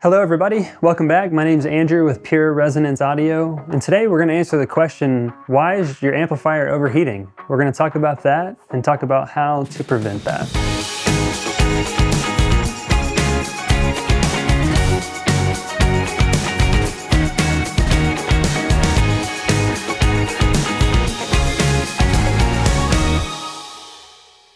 Hello everybody, welcome back. My name is Andrew with Pure Resonance Audio, and today we're going to answer the question, why is your amplifier overheating? We're going to talk about that and talk about how to prevent that.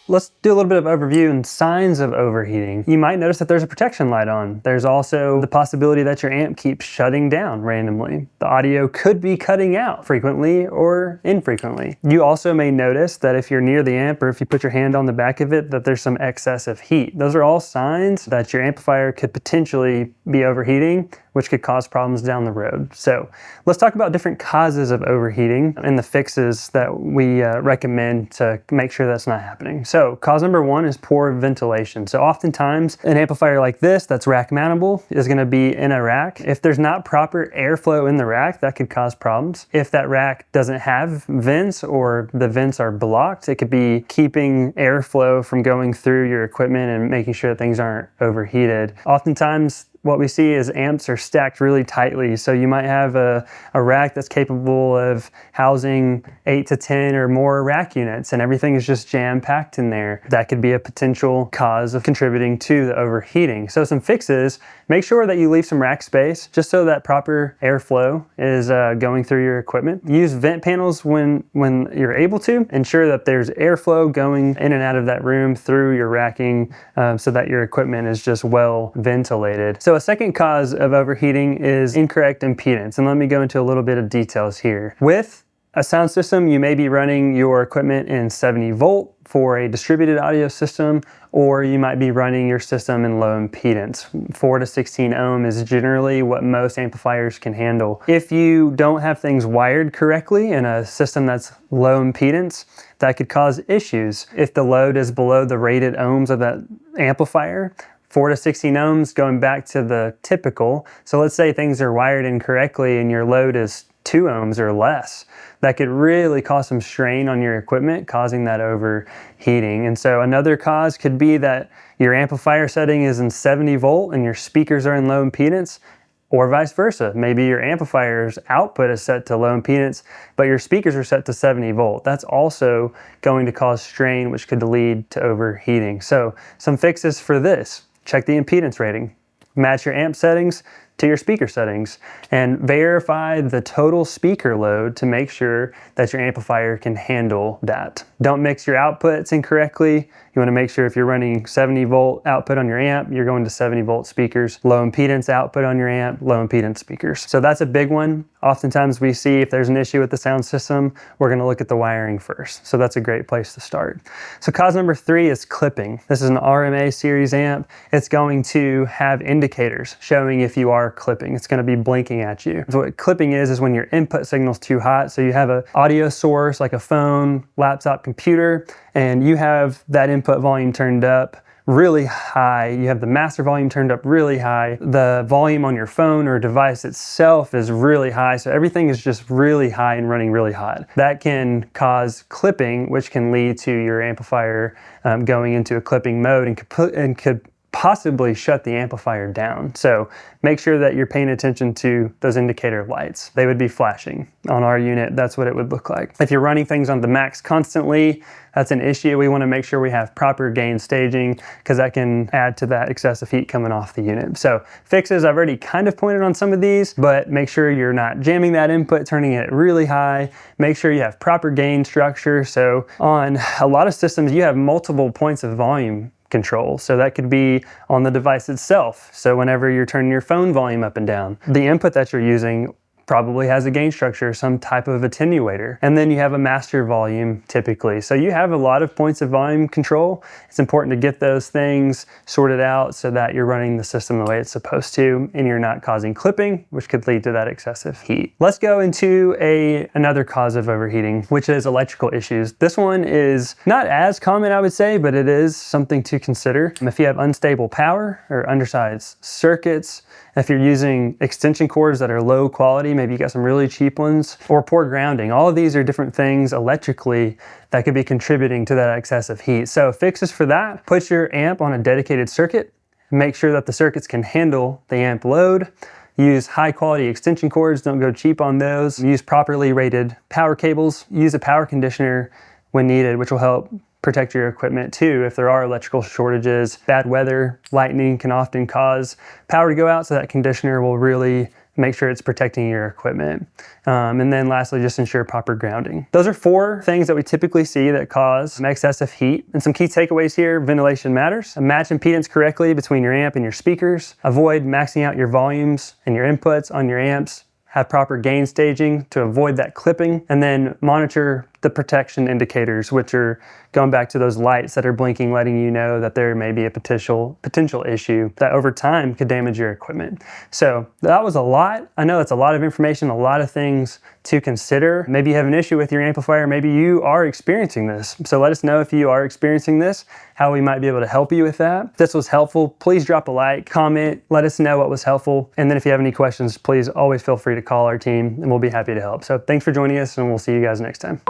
Let's do a little bit of overview and signs of overheating. You might notice that there's a protection light on. There's also the possibility that your amp keeps shutting down randomly. The audio could be cutting out frequently or infrequently. You also may notice that if you're near the amp or if you put your hand on the back of it, that there's some excess of heat. Those are all signs that your amplifier could potentially be overheating, which could cause problems down the road. So let's talk about different causes of overheating and the fixes that we recommend to make sure that's not happening. So cause number one is poor ventilation. So oftentimes an amplifier like this that's rack mountable is going to be in a rack. If there's not proper airflow in the rack, that could cause problems. If that rack doesn't have vents or the vents are blocked, it could be keeping airflow from going through your equipment and making sure that things aren't overheated. Oftentimes what we see is amps are stacked really tightly. So you might have a rack that's capable of housing 8 to 10 or more rack units, and everything is just jam-packed in there. That could be a potential cause of contributing to the overheating. So some fixes, make sure that you leave some rack space just so that proper airflow is going through your equipment. Use vent panels when you're able to. Ensure that there's airflow going in and out of that room through your racking so that your equipment is just well ventilated. So a second cause of overheating is incorrect impedance, and let me go into a little bit of details here. With a sound system, you may be running your equipment in 70 volt for a distributed audio system, or you might be running your system in low impedance. 4 to 16 ohm is generally what most amplifiers can handle. If you don't have things wired correctly in a system that's low impedance, that could cause issues. If the load is below the rated ohms of that amplifier, 4 to 16 ohms going back to the typical. So let's say things are wired incorrectly and your load is 2 ohms or less. That could really cause some strain on your equipment, causing that overheating. And so another cause could be that your amplifier setting is in 70 volt and your speakers are in low impedance, or vice versa. Maybe your amplifier's output is set to low impedance, but your speakers are set to 70 volt. That's also going to cause strain, which could lead to overheating. So some fixes for this. Check the impedance rating. Match your amp settings to your speaker settings and verify the total speaker load to make sure that your amplifier can handle that. Don't mix your outputs incorrectly. You want to make sure if you're running 70 volt output on your amp, you're going to 70 volt speakers. Low impedance output on your amp, low impedance speakers. So that's a big one. Oftentimes we see if there's an issue with the sound system, we're going to look at the wiring first. So that's a great place to start. So cause number 3 is clipping. This is an RMA series amp. It's going to have indicators showing if you are clipping. It's going to be blinking at you. So what clipping is when your input signal's too hot. So you have an audio source like a phone, laptop, computer, and you have that input volume turned up really high. You have the master volume turned up really high. The volume on your phone or device itself is really high. So everything is just really high and running really hot. That can cause clipping, which can lead to your amplifier going into a clipping mode and could possibly shut the amplifier down. So make sure that you're paying attention to those indicator lights. They would be flashing. On our unit, that's what it would look like. If you're running things on the max constantly, that's an issue. We want to make sure we have proper gain staging because that can add to that excessive heat coming off the unit. So fixes, I've already kind of pointed on some of these, but make sure you're not jamming that input, turning it really high. Make sure you have proper gain structure. So on a lot of systems, you have multiple points of volume control. So that could be on the device itself. So whenever you're turning your phone volume up and down, the input that you're using probably has a gain structure, some type of attenuator. And then you have a master volume typically. So you have a lot of points of volume control. It's important to get those things sorted out so that you're running the system the way it's supposed to and you're not causing clipping, which could lead to that excessive heat. Let's go into another cause of overheating, which is electrical issues. This one is not as common, I would say, but it is something to consider. If you have unstable power or undersized circuits, if you're using extension cords that are low quality, maybe you got some really cheap ones, or poor grounding. All of these are different things electrically that could be contributing to that excessive heat. So fixes for that, put your amp on a dedicated circuit. Make sure that the circuits can handle the amp load. Use high quality extension cords, don't go cheap on those. Use properly rated power cables. Use a power conditioner when needed, which will help protect your equipment too if there are electrical shortages. Bad weather, lightning can often cause power to go out, so that conditioner will really make sure it's protecting your equipment. And then lastly, just ensure proper grounding. Those are 4 things that we typically see that cause excessive heat. And some key takeaways here: ventilation matters. Match impedance correctly between your amp and your speakers. Avoid maxing out your volumes and your inputs on your amps. Have proper gain staging to avoid that clipping. And then monitor the protection indicators, which are going back to those lights that are blinking, letting you know that there may be a potential issue that over time could damage your equipment. So that was a lot. I know it's a lot of information, a lot of things to consider. Maybe you have an issue with your amplifier. Maybe you are experiencing this. So let us know if you are experiencing this, how we might be able to help you with that. If this was helpful, please drop a like, comment, let us know what was helpful. And then if you have any questions, please always feel free to call our team and we'll be happy to help. So thanks for joining us, and we'll see you guys next time.